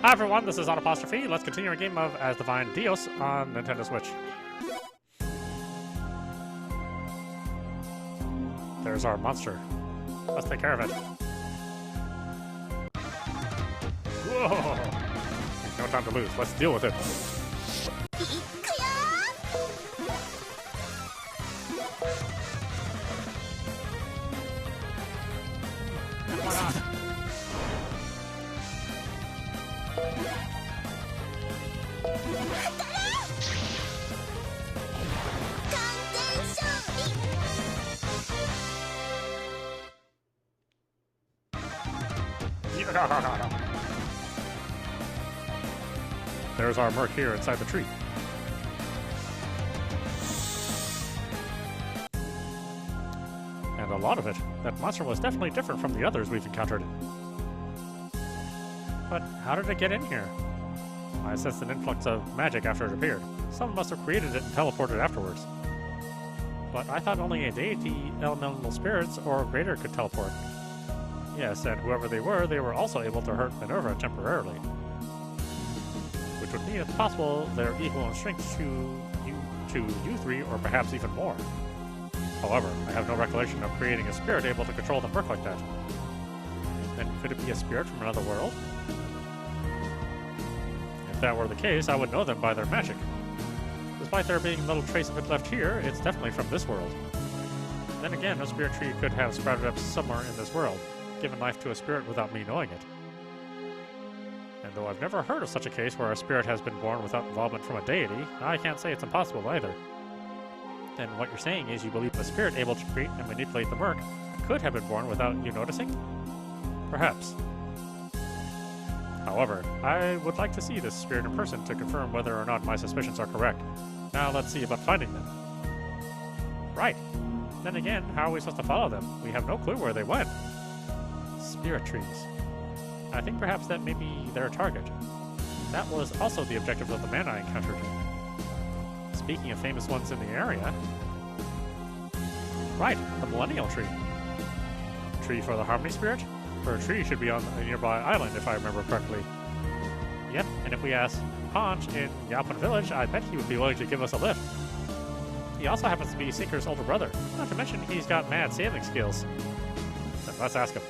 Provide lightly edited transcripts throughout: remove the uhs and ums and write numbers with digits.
Hi everyone, this is audap. Let's continue our game of Asdivine Dios on Nintendo Switch. There's our monster. Let's take care of it. Whoa! No time to lose. Let's deal with it. Why not? There's our murk here inside the tree. And a lot of it. That monster was definitely different from the others we've encountered. But how did it get in here? I sensed an influx of magic after it appeared. Someone must have created it and teleported afterwards. But I thought only a deity, elemental spirits, or greater could teleport. Yes, and whoever they were also able to hurt Minerva temporarily. Which would mean it's possible they're equal in strength to you three, or perhaps even more. However, I have no recollection of creating a spirit able to control the murk like that. Then could it be a spirit from another world? If that were the case, I would know them by their magic. Despite there being little trace of it left here, it's definitely from this world. Then again, a spirit tree could have sprouted up somewhere in this world, given life to a spirit without me knowing it. And though I've never heard of such a case where a spirit has been born without involvement from a deity, I can't say it's impossible either. Then what you're saying is you believe the spirit able to create and manipulate the murk could have been born without you noticing? Perhaps. However, I would like to see this spirit in person to confirm whether or not my suspicions are correct. Now let's see about finding them. Right. Then again, how are we supposed to follow them? We have no clue where they went. Spirit trees. I think perhaps that may be their target. That was also the objective of the man I encountered. Speaking of famous ones in the area... Right, the Millennial Tree. Tree for the Harmony Spirit? Or a tree should be on a nearby island, if I remember correctly. Yep, and if we ask Ponch in Yaupon Village, I bet he would be willing to give us a lift. He also happens to be Seeker's older brother, not to mention he's got mad sailing skills. Then let's ask him.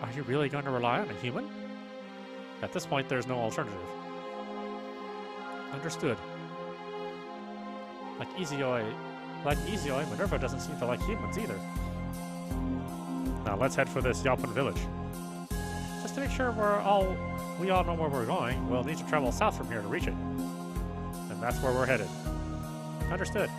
Are you really going to rely on a human? At this point, there's no alternative. Understood. Like Izayoi, Minerva doesn't seem to like humans either. Now let's head for this Yaupon Village. Just to make sure we all know where we're going, we'll need to travel south from here to reach it. And that's where we're headed. Understood.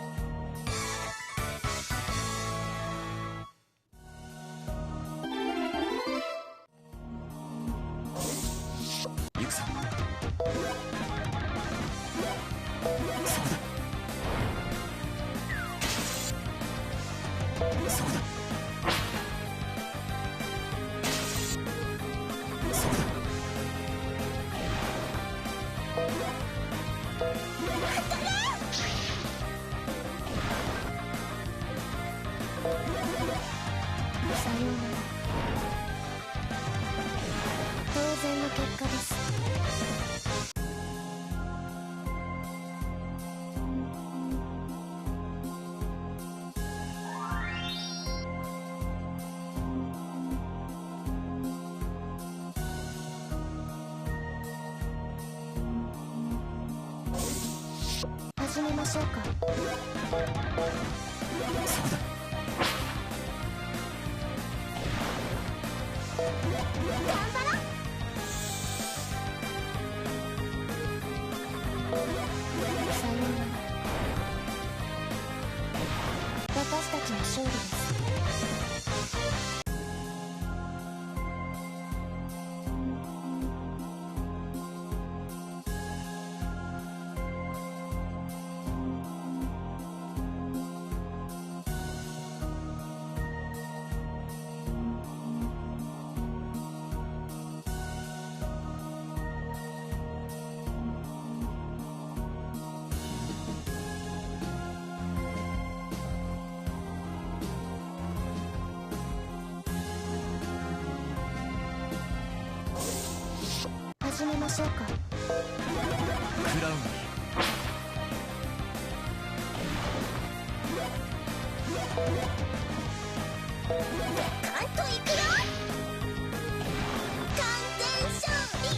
ましょうか。クラウンカンといくよ。完全勝利。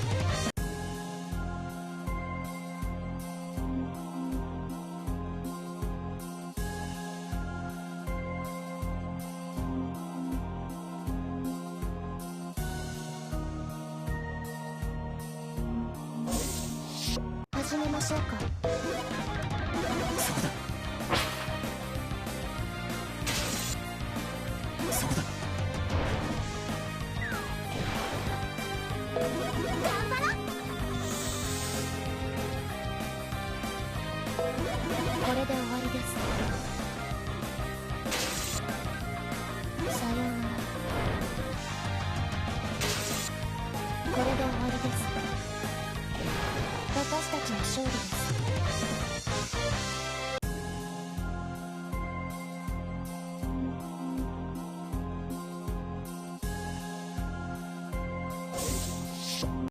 始めましょうか。そうだ。頑張ろう。これで終わりです。さようなら。これで終わりです。私たちの勝利です。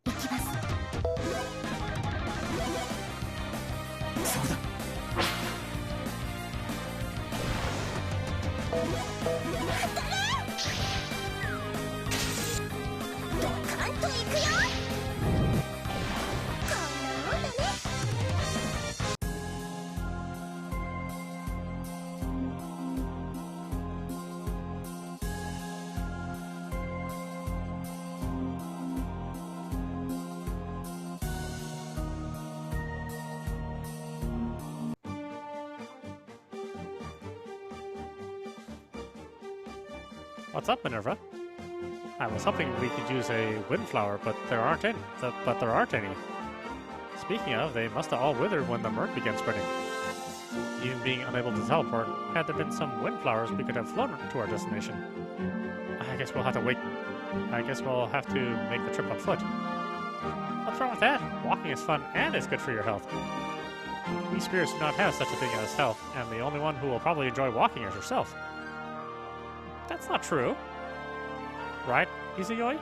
行きます。そうだ。ドカンといくよ。こんなもんだね。What's up, Minerva? I was hoping we could use a windflower, but there aren't any. Speaking of, they must have all withered when the murk began spreading. Even being unable to teleport, had there been some windflowers, we could have flown to our destination. I guess we'll have to wait. I guess we'll have to make the trip on foot. What's wrong with that? Walking is fun and it's good for your health. We spirits do not have such a thing as health, and the only one who will probably enjoy walking is yourself. That's not true. Right, Izayoi?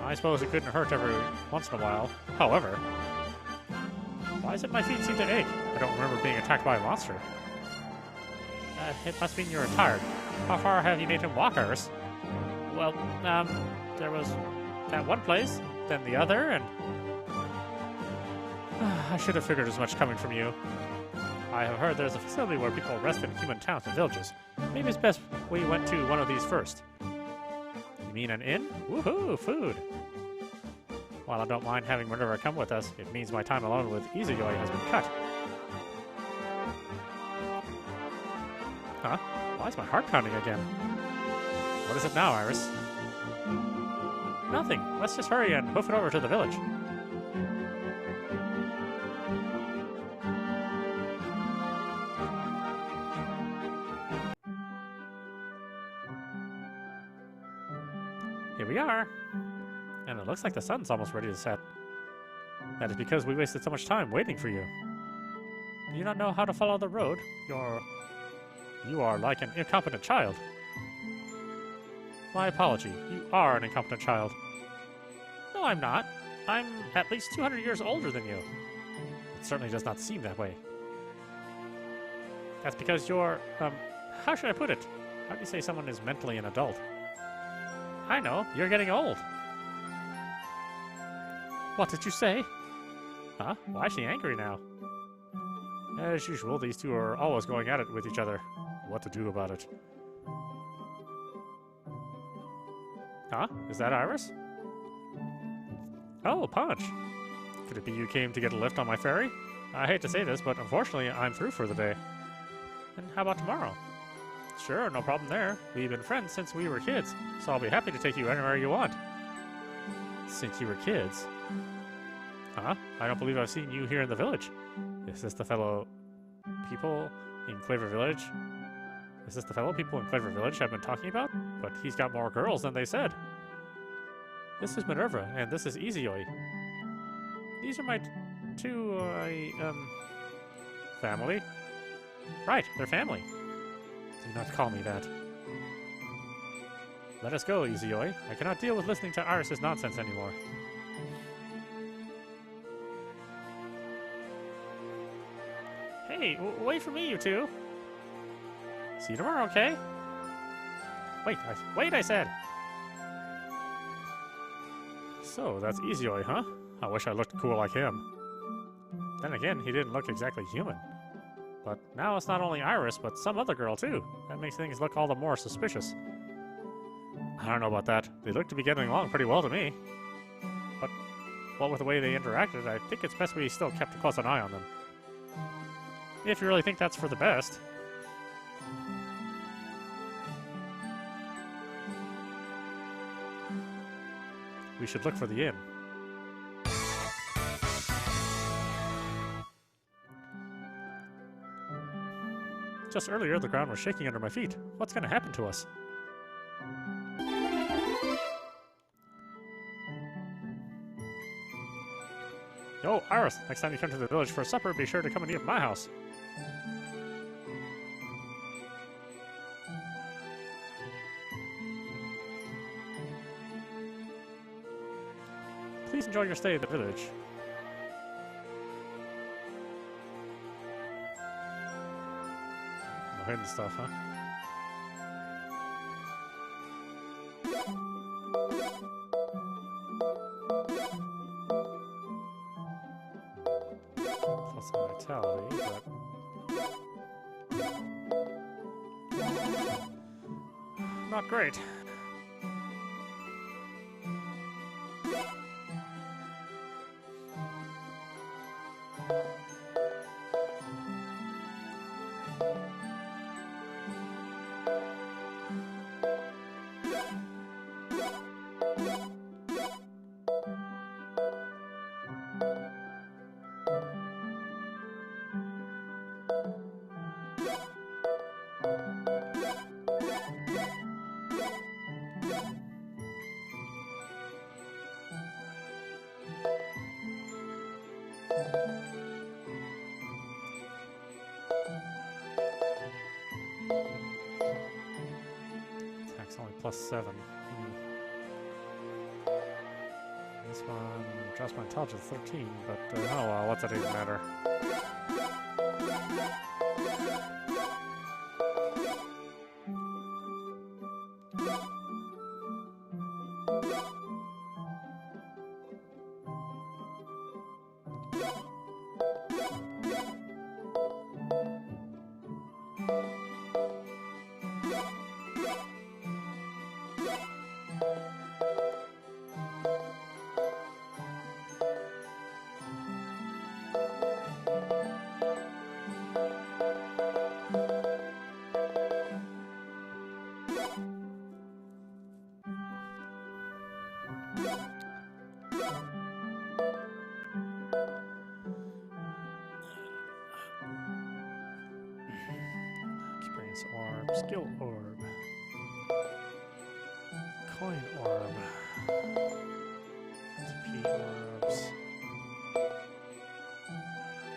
I suppose it couldn't hurt every once in a while. However, why is it my feet seem to ache? I don't remember being attacked by a monster. It must mean you're tired. How far have you made him walk, Iris? Well, there was that one place, then the other, and... I should have figured as much coming from you. I have heard there's a facility where people rest in human towns and villages. Maybe it's best we went to one of these first. You mean an inn? Woohoo, food! While I don't mind having Minerva come with us, it means my time alone with Izayoi has been cut. Huh? Why is my heart pounding again? What is it now, Iris? Nothing. Let's just hurry and hoof it over to the village. Here we are. And it looks like the sun's almost ready to set. That is because we wasted so much time waiting for you. Do you not know how to follow the road? You are like an incompetent child. My apology. You are an incompetent child. No, I'm not. I'm at least 200 years older than you. It certainly does not seem that way. That's because you're, how should I put it? How do you say someone is mentally an adult? I know, you're getting old. What did you say? Huh? Why is she angry now? As usual, these two are always going at it with each other. What to do about it? Huh? Is that Iris? Oh, Punch! Could it be you came to get a lift on my ferry? I hate to say this, but unfortunately I'm through for the day. And how about tomorrow? Sure, no problem there. We've been friends since we were kids, so I'll be happy to take you anywhere you want. Since you were kids? Huh? I don't believe I've seen you here in the village. Is this the fellow people in Clever Village? Is this the fellow people in Clever Village I've been talking about? But he's got more girls than they said. This is Minerva, and this is Izayoi. These are my two, family? Right, they're family. Do not call me that. Let us go, Izayoi. I cannot deal with listening to Iris's nonsense anymore. Hey, wait for me, you two. See you tomorrow, okay? Wait, I said. So, that's Izayoi, huh? I wish I looked cool like him. Then again, he didn't look exactly human. But now it's not only Iris, but some other girl too. That makes things look all the more suspicious. I don't know about that. They look to be getting along pretty well to me. But, what with the way they interacted, I think it's best we still kept a close eye on them. If you really think that's for the best. We should look for the inn. Just earlier, the ground was shaking under my feet. What's going to happen to us? Yo, Iris, next time you come to the village for supper, be sure to come and eat at my house. Please enjoy your stay at the village. No hidden stuff, huh? Plus vitality, but... not great. Attack's only +7. This one drops my intelligence 13, but oh well, what's that even matter? Experience orb, skill orb, coin orb, TP orbs.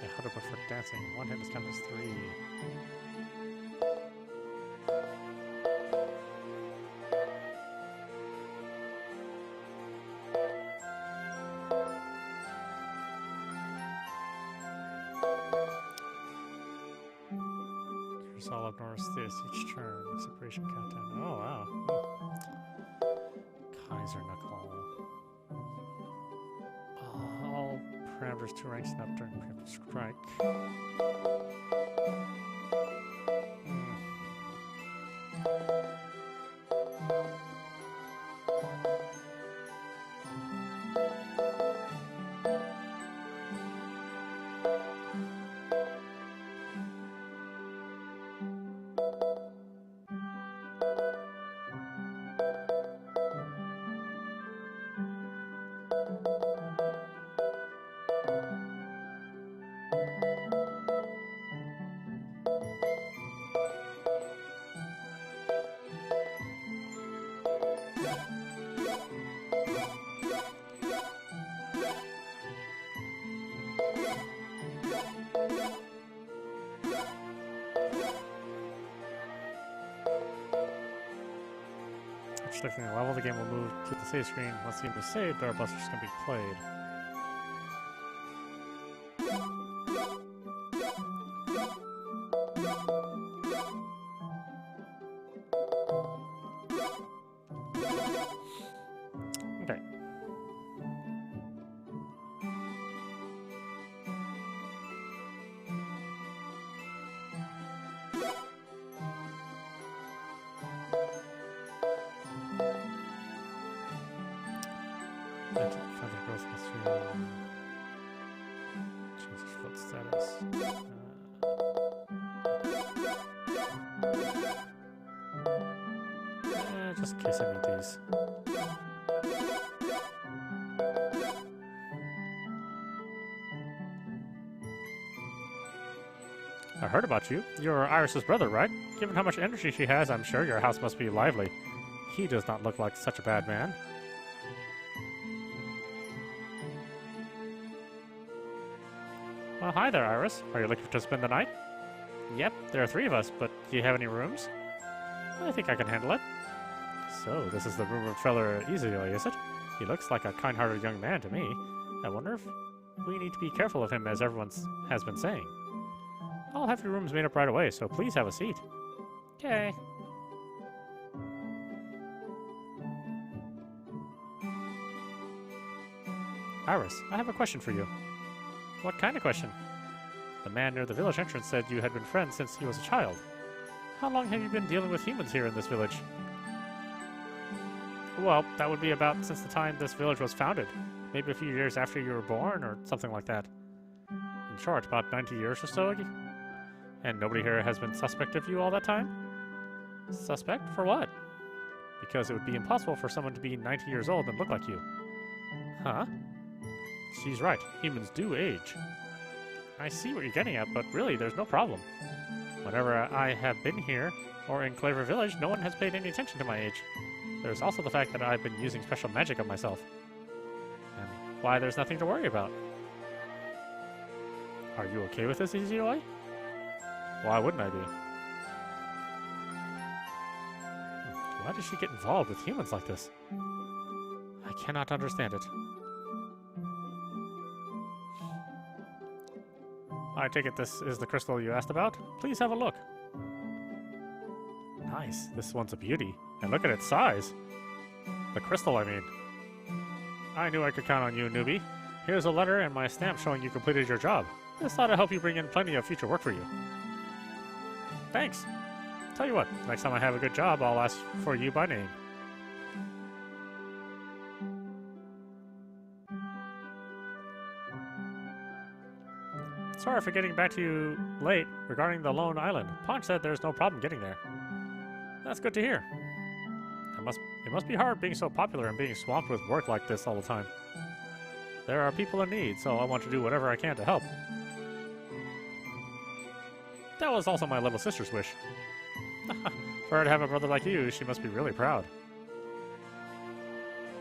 Yeah, how to prefer dancing? One hit is counted as 3. All up north this each turn. Separation countdown. Oh wow. Kaiser Knuckle. All parameters 2 ranks and up during preemptive strike. Shifting the level, the game will move to the save screen. Once the game is saved, our busters can be played. Feather growth history. Change its float status. Just in case I need these. I heard about you. You're Iris's brother, right? Given how much energy she has, I'm sure your house must be lively. He does not look like such a bad man. Well, hi there, Iris. Are you looking to spend the night? Yep, there are 3 of us, but do you have any rooms? I think I can handle it. So, this is the rumored feller Izayoi, is it? He looks like a kind-hearted young man to me. I wonder if we need to be careful of him, as everyone has been saying. I'll have your rooms made up right away, so please have a seat. Okay. Iris, I have a question for you. What kind of question? The man near the village entrance said you had been friends since he was a child. How long have you been dealing with humans here in this village? Well, that would be about since the time this village was founded. Maybe a few years after you were born, or something like that. In short, about 90 years or so. And nobody here has been suspect of you all that time? Suspect? For what? Because it would be impossible for someone to be 90 years old and look like you. Huh? She's right. Humans do age. I see what you're getting at, but really, there's no problem. Whenever I have been here, or in Claver Village, no one has paid any attention to my age. There's also the fact that I've been using special magic on myself. And why there's nothing to worry about. Are you okay with this, Izayoi? Why wouldn't I be? Why does she get involved with humans like this? I cannot understand it. I take it this is the crystal you asked about? Please have a look. Nice. This one's a beauty. And look at its size. The crystal, I mean. I knew I could count on you, newbie. Here's a letter and my stamp showing you completed your job. This ought to help you bring in plenty of future work for you. Thanks. Tell you what, next time I have a good job, I'll ask for you by name. Sorry for getting back to you late regarding the lone island. Ponch said there's no problem getting there. That's good to hear. It must be hard being so popular and being swamped with work like this all the time. There are people in need, so I want to do whatever I can to help. That was also my little sister's wish. For her to have a brother like you, she must be really proud.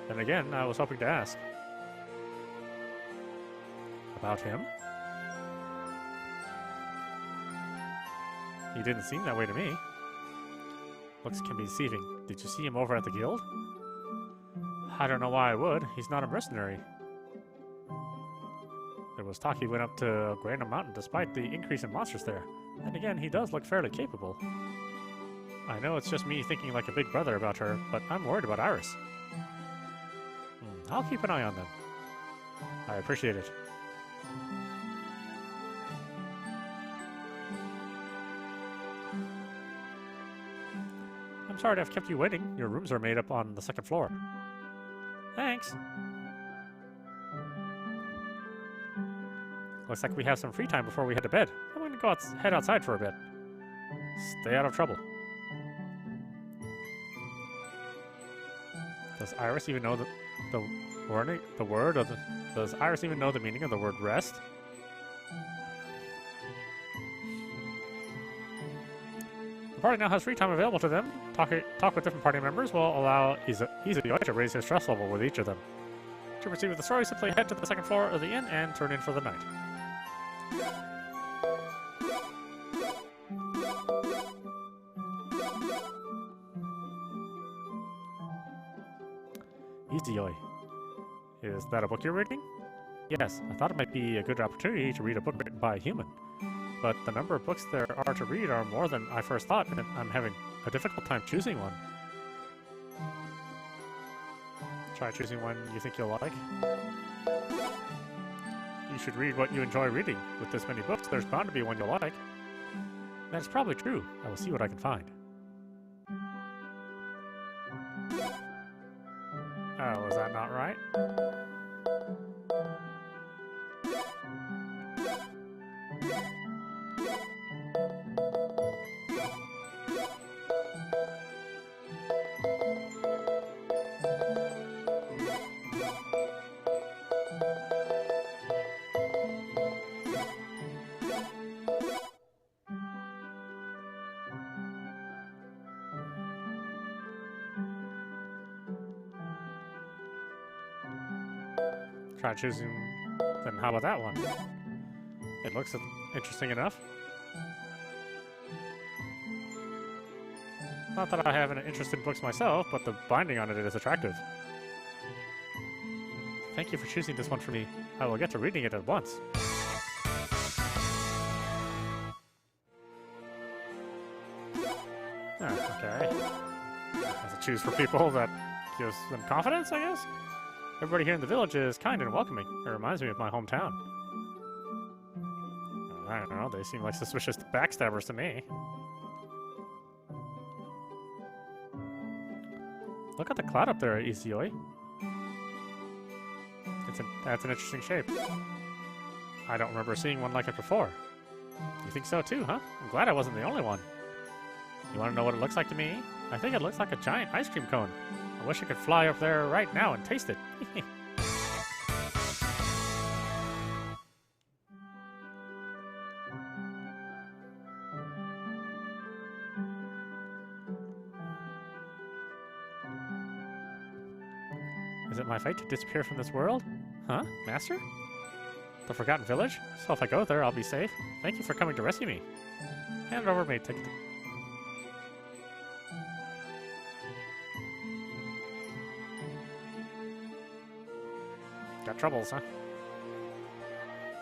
And again, I was hoping to ask. About him? He didn't seem that way to me. Looks can be deceiving. Did you see him over at the guild? I don't know why I would. He's not a mercenary. There was talk he went up to Granum Mountain despite the increase in monsters there. And again, he does look fairly capable. I know it's just me thinking like a big brother about her, but I'm worried about Iris. I'll keep an eye on them. I appreciate it. I'm sorry to have kept you waiting. Your rooms are made up on the 2nd floor. Thanks. Looks like we have some free time before we head to bed. I'm going to head outside for a bit. Stay out of trouble. Does Iris even know does Iris even know the meaning of the word rest? The party now has free time available to them. Talk with different party members will allow Izayoi to raise his stress level with each of them. To proceed with the story, simply head to the 2nd floor of the inn and turn in for the night. Izayoi. Is that a book you're reading? Yes, I thought it might be a good opportunity to read a book written by a human. But the number of books there are to read are more than I first thought, and I'm having a difficult time choosing one. Try choosing one you think you'll like. You should read what you enjoy reading. With this many books, there's bound to be one you'll like. That's probably true. I will see what I can find. Oh, is that not right? try choosing... Then how about that one? It looks interesting enough. Not that I have an interest in books myself, but the binding on it is attractive. Thank you for choosing this one for me. I will get to reading it at once. Okay. As a choose for people that gives them confidence, I guess? Everybody here in the village is kind and welcoming. It reminds me of my hometown. I don't know, they seem like suspicious backstabbers to me. Look at the cloud up there, Izayoi. That's an interesting shape. I don't remember seeing one like it before. You think so too, huh? I'm glad I wasn't the only one. You want to know what it looks like to me? I think it looks like a giant ice cream cone. I wish I could fly up there right now and taste it. Is it my fate to disappear from this world? Huh? Master? The Forgotten Village? So if I go there, I'll be safe? Thank you for coming to rescue me. Hand it over to me. Take it. Got troubles, huh?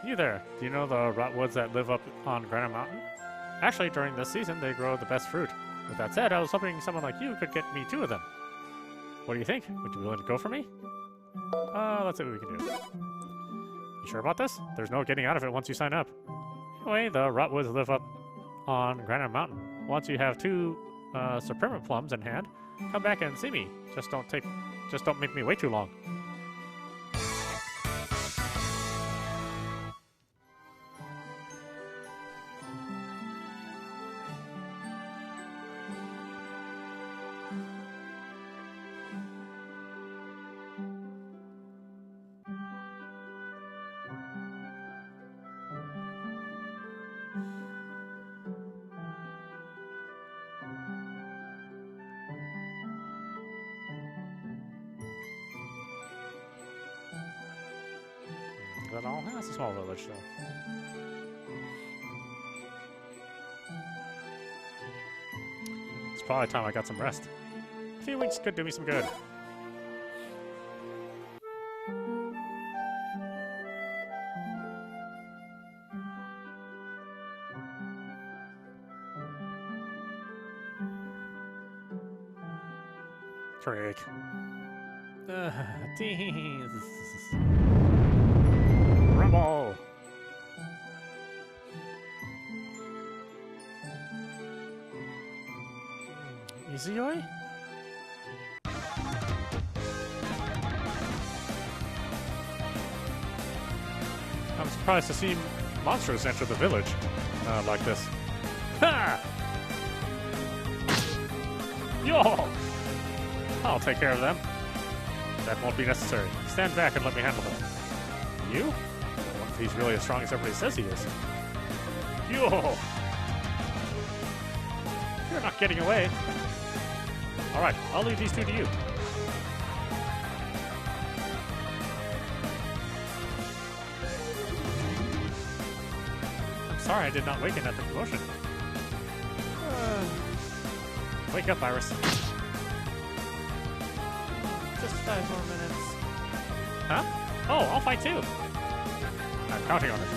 You there. Do you know the rotwoods that live up on Granite Mountain? Actually, during this season, they grow the best fruit. With that said, I was hoping someone like you could get me 2 of them. What do you think? Would you be willing to go for me? Let's see what we can do. You sure about this? There's no getting out of it once you sign up. Anyway, the rotwoods live up on Granite Mountain. Once you have 2 supremate plums in hand, come back and see me. Just don't make me wait too long. That all has a small village, though. It's probably time I got some rest. A few weeks could do me some good. Trick. Tease. Rumble! Izayoi? I'm surprised to see monsters enter the village like this. Ha! Yo! I'll take care of them. That won't be necessary. Stand back and let me handle them. You? I wonder if he's really as strong as everybody says he is. Yo! You're not getting away. Alright, I'll leave these 2 to you. I'm sorry I did not waken at the commotion. Wake up, Iris. Just 5 more minutes. Huh? Oh, I'll fight too. I'm counting on it.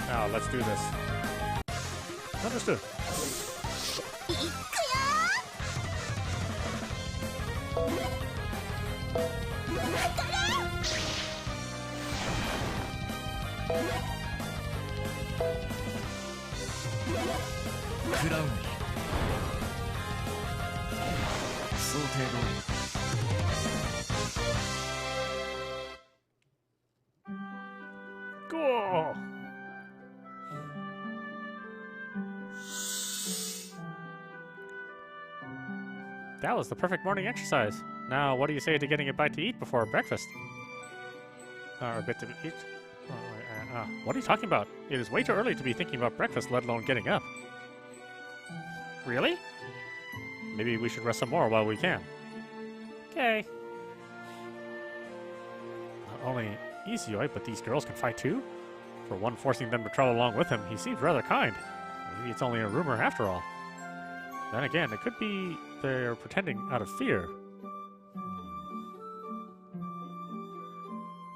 Now, let's do this. Understood. Crown. 想定通り。Cool. That was the perfect morning exercise. Now, what do you say to getting a bite to eat before breakfast? Or a bit to eat? What are you talking about? It is way too early to be thinking about breakfast, let alone getting up. Really? Maybe we should rest some more while we can. Okay. only Izayoi, but these girls can fight too? For one forcing them to travel along with him, he seemed rather kind. Maybe it's only a rumor after all. Then again, it could be they're pretending out of fear.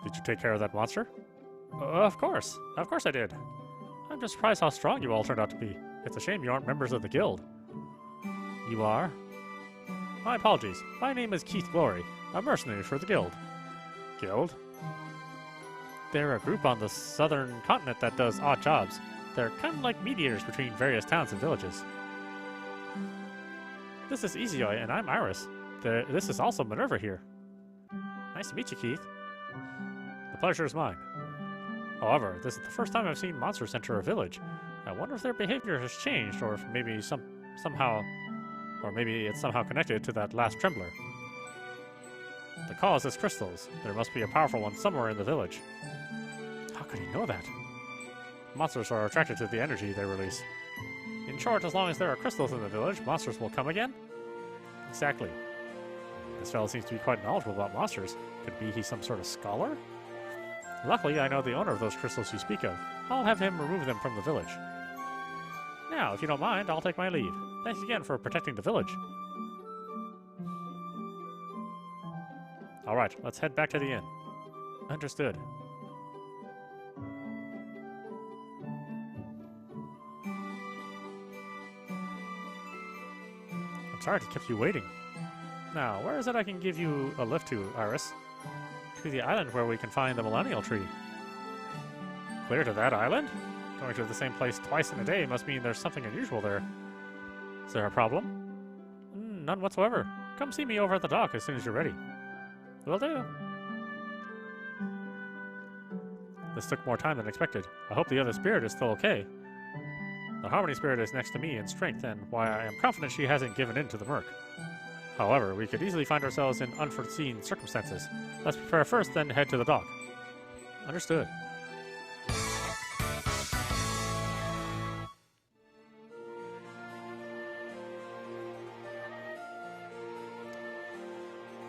Did you take care of that monster? Of course. Of course I did. I'm just surprised how strong you all turned out to be. It's a shame you aren't members of the guild. You are? My apologies. My name is Keith Glory, a mercenary for the guild. Guild? They're a group on the southern continent that does odd jobs. They're kind of like mediators between various towns and villages. This is Izayoi, and I'm Iris. This is also Minerva here. Nice to meet you, Keith. The pleasure is mine. However, this is the first time I've seen monsters enter a village. I wonder if their behavior has changed, or if maybe it's somehow connected to that last trembler. The cause is crystals. There must be a powerful one somewhere in the village. How could he know that? Monsters are attracted to the energy they release. In short, as long as there are crystals in the village, monsters will come again? Exactly. This fellow seems to be quite knowledgeable about monsters. Could be he's some sort of scholar? Luckily, I know the owner of those crystals you speak of. I'll have him remove them from the village. Now, if you don't mind, I'll take my leave. Thanks again for protecting the village. Alright, let's head back to the inn. Understood. I'm sorry to keep you waiting. Now, where is it I can give you a lift to, Iris? To the island where we can find the millennial tree. Clear to that island? Going to the same place twice in a day must mean there's something unusual there. Is there a problem? None whatsoever. Come see me over at the dock as soon as you're ready. Will do. This took more time than expected. I hope the other spirit is still okay. The Harmony spirit is next to me in strength, and why I am confident she hasn't given in to the murk. However, we could easily find ourselves in unforeseen circumstances. Let's prepare first, then head to the dock. Understood.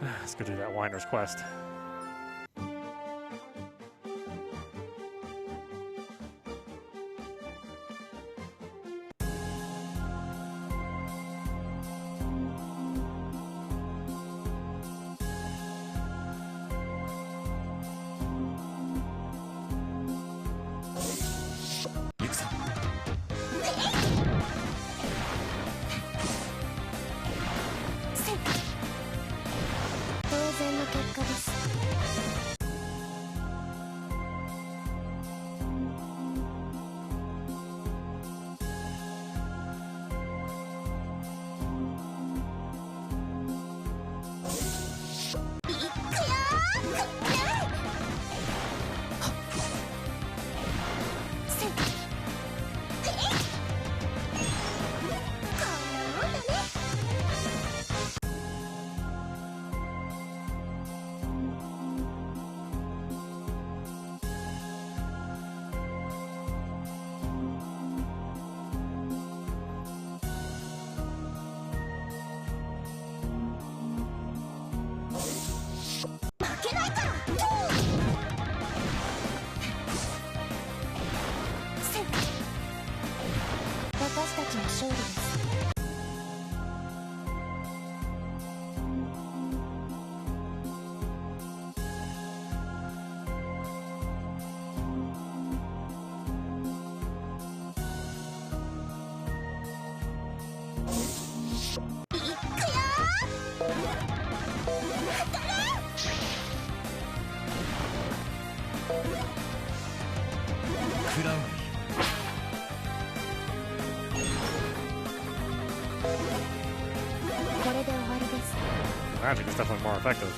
Let's go do that Winder's quest. Magic is definitely more effective.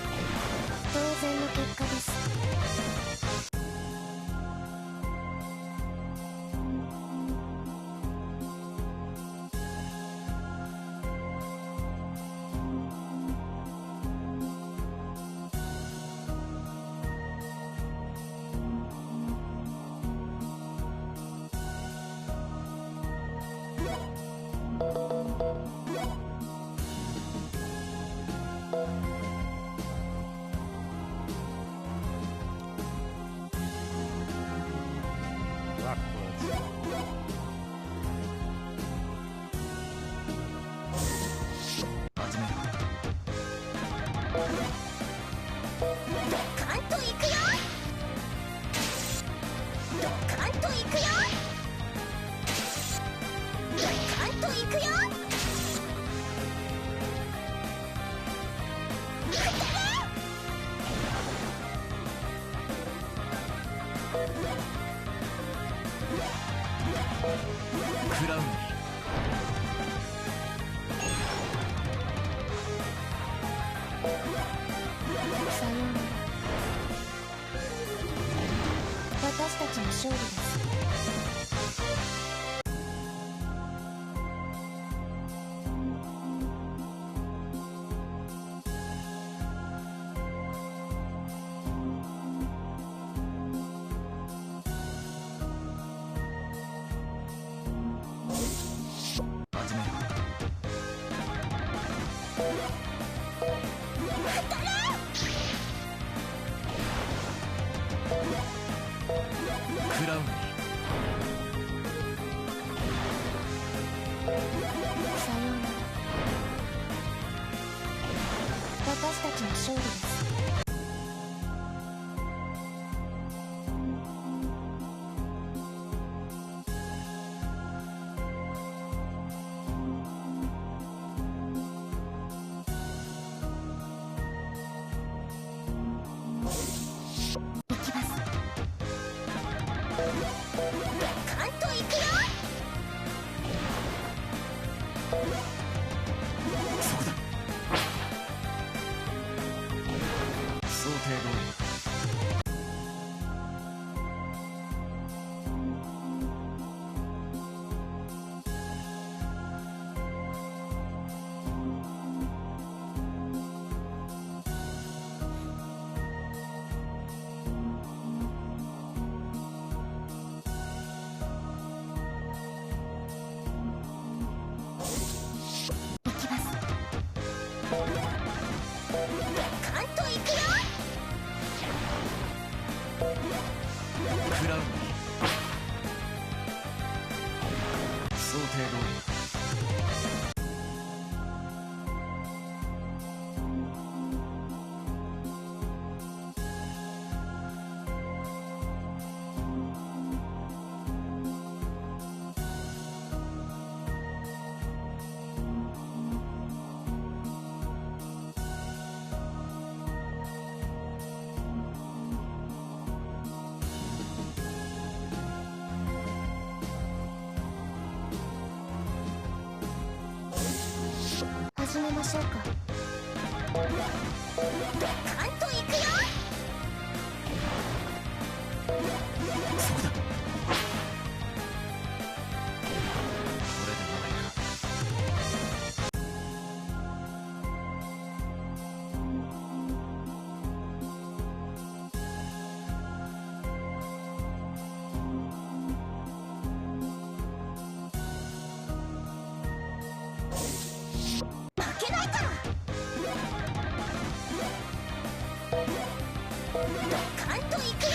ドカンといくよ。ドカンといくよ。ドカンといくよ。クラウンさようなら。私たちの勝利です。始める。クラウンさようなら。私たちの勝利です。行きます。ドカンといくよ。そこだ。想定通り。行きます。ドカンといくよ。クラウン想定通り。始めましょうか。ドカンといくよ。そこだ。これでもないか。負けないから。ドカンといくよ。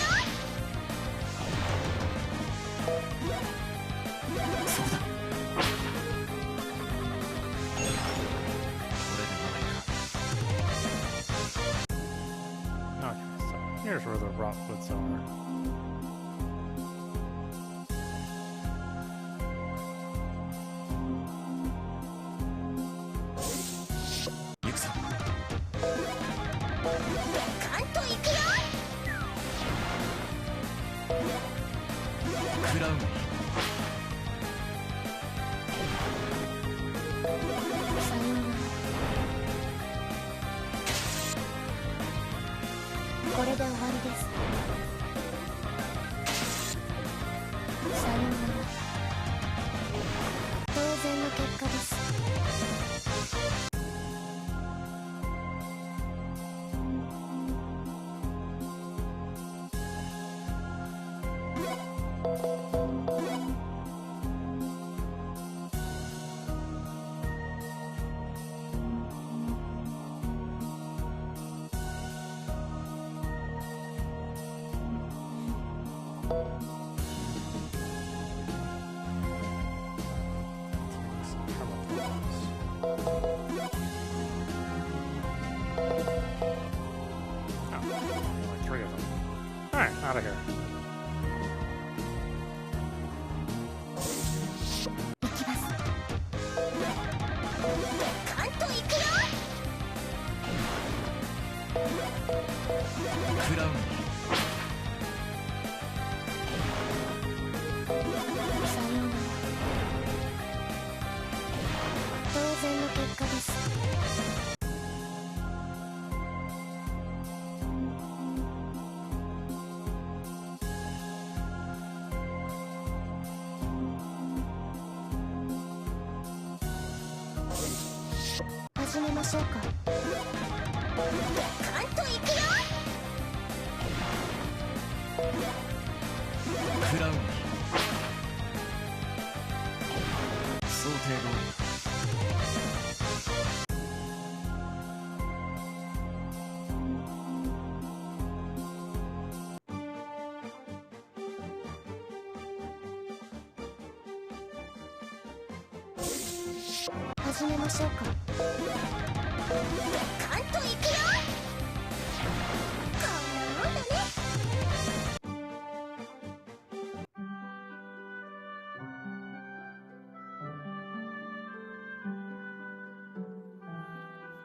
そこだ。これでもないか。 Okay, so here's where the erupts are. 行くぞ。ドカンといくよ。クラウンさようなら。これで終わりです。さようなら。当然の結果です。Out of here. 行きます。カンと行くよ。クラウンさようなら。当然の結果です。始めましょうか。カンと行くよ。クラウン想定通り始めましょうか。カンと行くよ。こんなもんだね。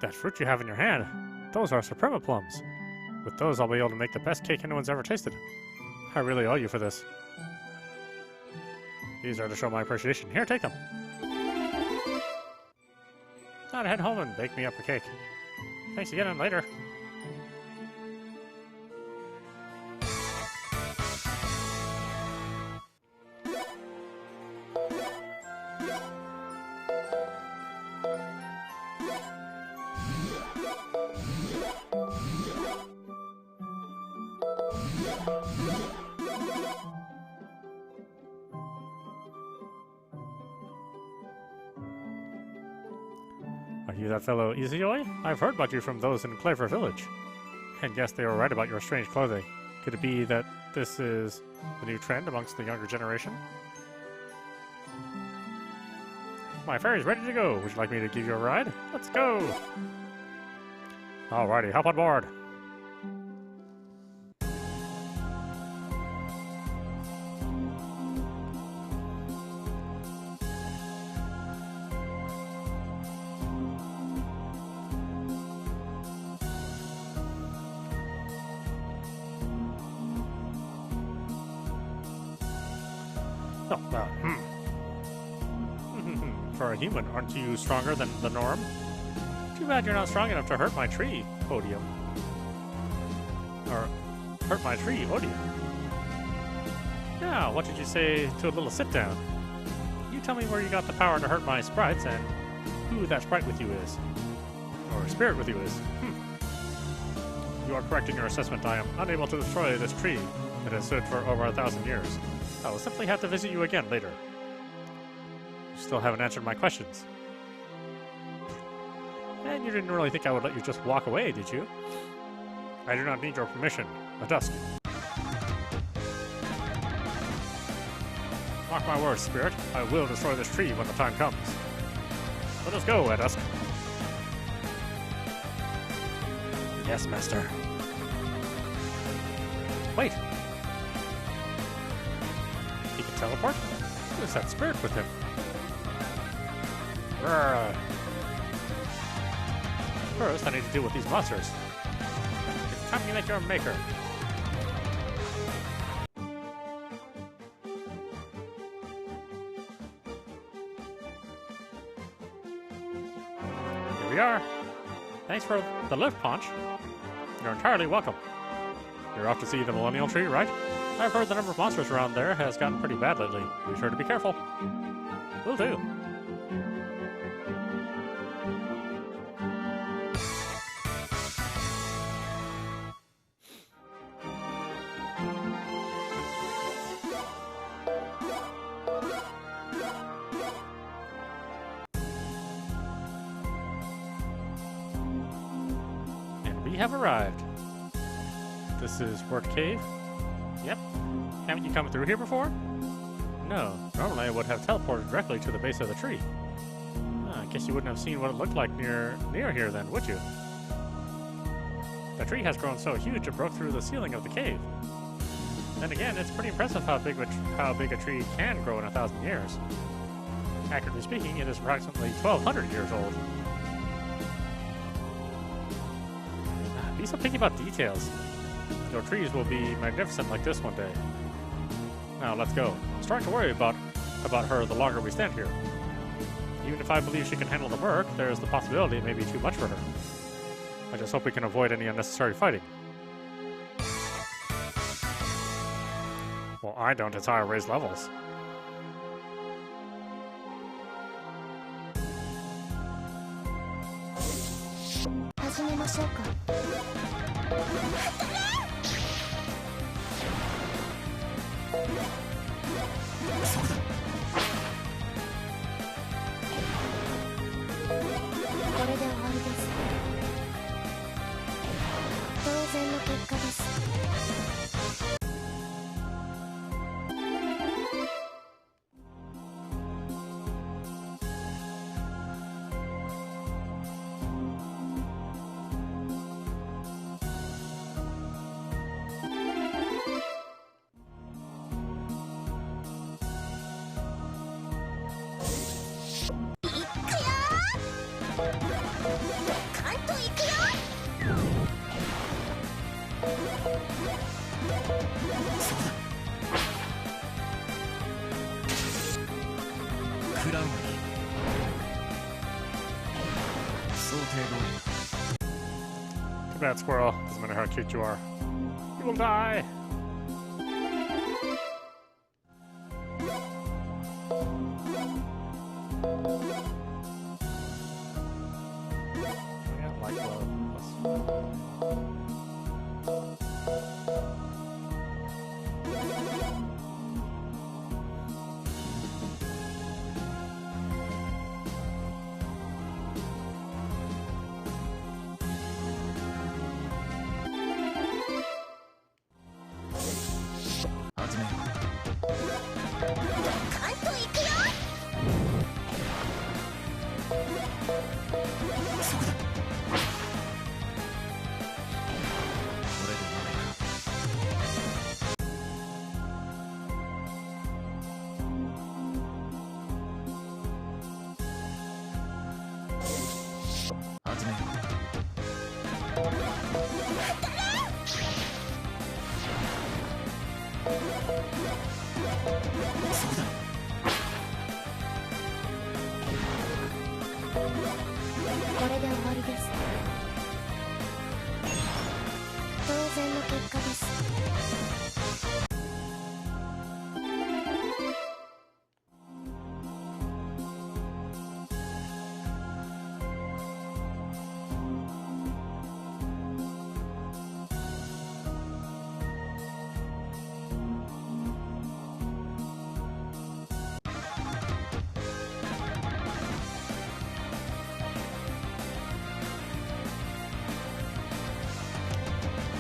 That fruit you have in your hand, those are Suprema plums. With those, I'll be able to make the best cake anyone's ever tasted. I really owe you for this. These are to show my appreciation. Here, take them. Now to head home and bake me up a cake. Thanks again, and later. Are you that fellow Izayoi? I've heard about you from those in Clever Village. And yes, they were right about your strange clothing. Could it be that this is the new trend amongst the younger generation? My ferry's ready to go. Would you like me to give you a ride? Let's go! Alrighty, hop on board. Oh, For a human, aren't you stronger than the norm? Too bad you're not strong enough to hurt my tree, Odium. Or, hurt my tree, Odium. Now, what did you say to a little sit-down? You tell me where you got the power to hurt my sprites and who that sprite with you is. Or spirit with you is. You are correct in your assessment. I am unable to destroy this tree that has stood for over 1,000 years. I will simply have to visit you again later. You still haven't answered my questions. And you didn't really think I would let you just walk away, did you? I do not need your permission. At dusk. Mark my words, Spirit. I will destroy this tree when the time comes. Let us go, at dusk. Yes, Master. Wait. He can teleport? Who is that spirit with him? Grr. First, I need to deal with these monsters. It's time you make your maker. Here we are. Thanks for the lift, Punch. You're entirely welcome. You're off to see the Millennial Tree, right? I've heard the number of monsters around there has gotten pretty bad lately. Be sure to be careful. Will do. And we have arrived. This is Wort Cave? Yep. Haven't you come through here before? No. Normally I would have teleported directly to the base of the tree. I guess you wouldn't have seen what it looked like near here then, would you? The tree has grown so huge it broke through the ceiling of the cave. Then again, it's pretty impressive how big a tree can grow in 1,000 years. Accurately speaking, it is approximately 1,200 years old. Be so picky about details. Your trees will be magnificent like this one day. Now, let's go. I'm starting to worry about her the longer we stand here. Even if I believe she can handle the murk, there is the possibility it may be too much for her. I just hope we can avoid any unnecessary fighting. Well, I don't. It's how I raise levels. Too bad, squirrel. Doesn't matter how cute you are. You will die!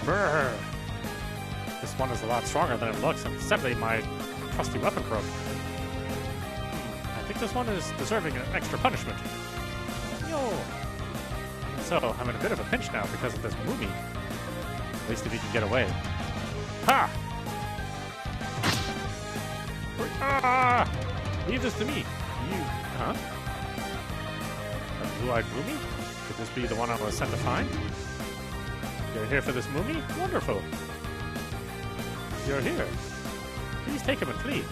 Brrr. This one is a lot stronger than it looks, and sadly my trusty weapon broke. I think this one is deserving of extra punishment. Yo! So, I'm in a bit of a pinch now because of this Moomy. At least if he can get away. Ha! Ah! Leave this to me. You... Huh? A blue-eyed Moomy? Could this be the one I was sent to find? You're here for this Moomy? Wonderful. You're here. Please take him and flee.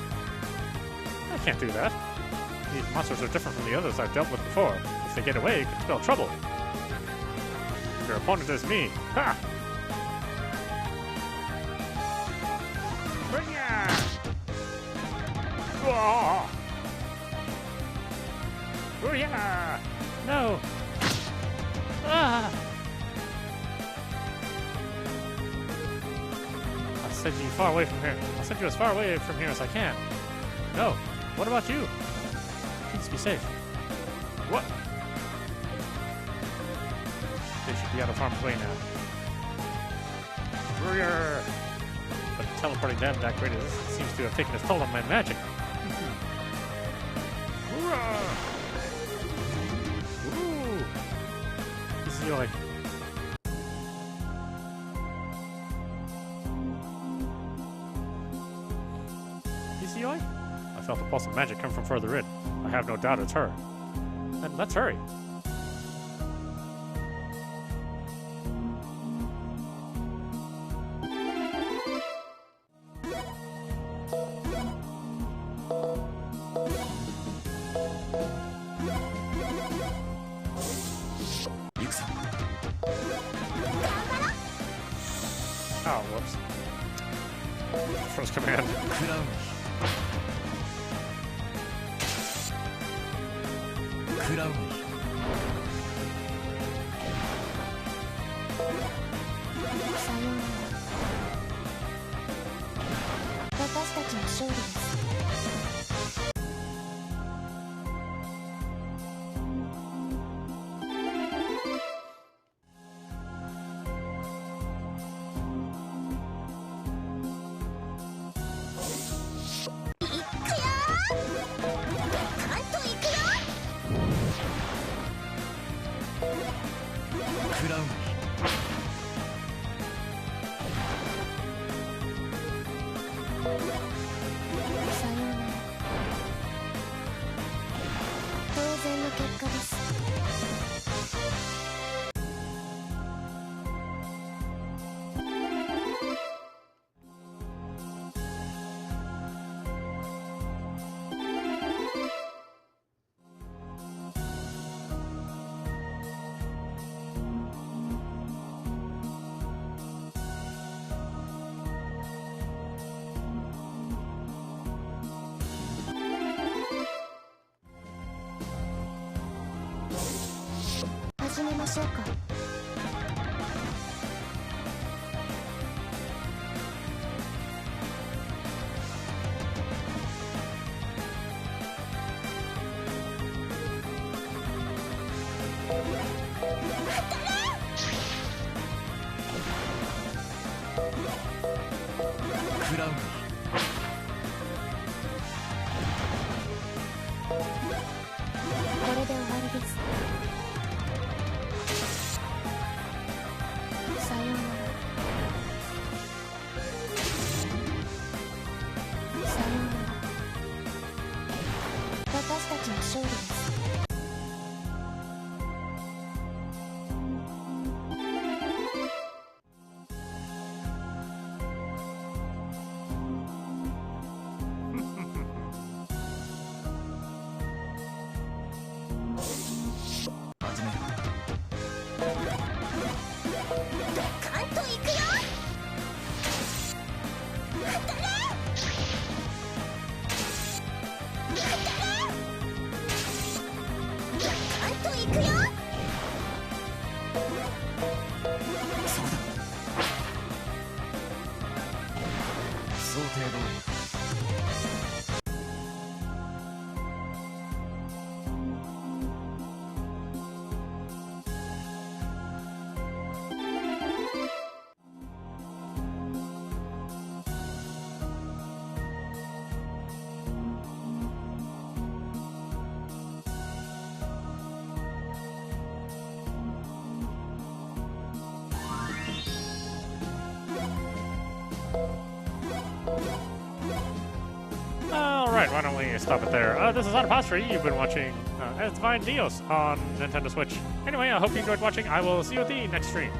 I can't do that. These monsters are different from the others I've dealt with before. If they get away, it could spell trouble. Your opponent is me. Ha! Booyah! Booyah! No! Ah! I'll send you far away from here. I'll send you as far away from here as I can. No. What about you? Please be safe. What? They should be out of harm's way now. Booyah! But teleporting them that great as this seems to have taken its toll on my magic. Ooh! Izayoi. felt a pulse of magic come from further in. I have no doubt it's her. Then let's hurry. Oh, whoops. First command. Alright, why don't we stop it there? This is audap. You've been watching Asdivine Dios on Nintendo Switch. Anyway, I hope you enjoyed watching. I will see you at the next stream.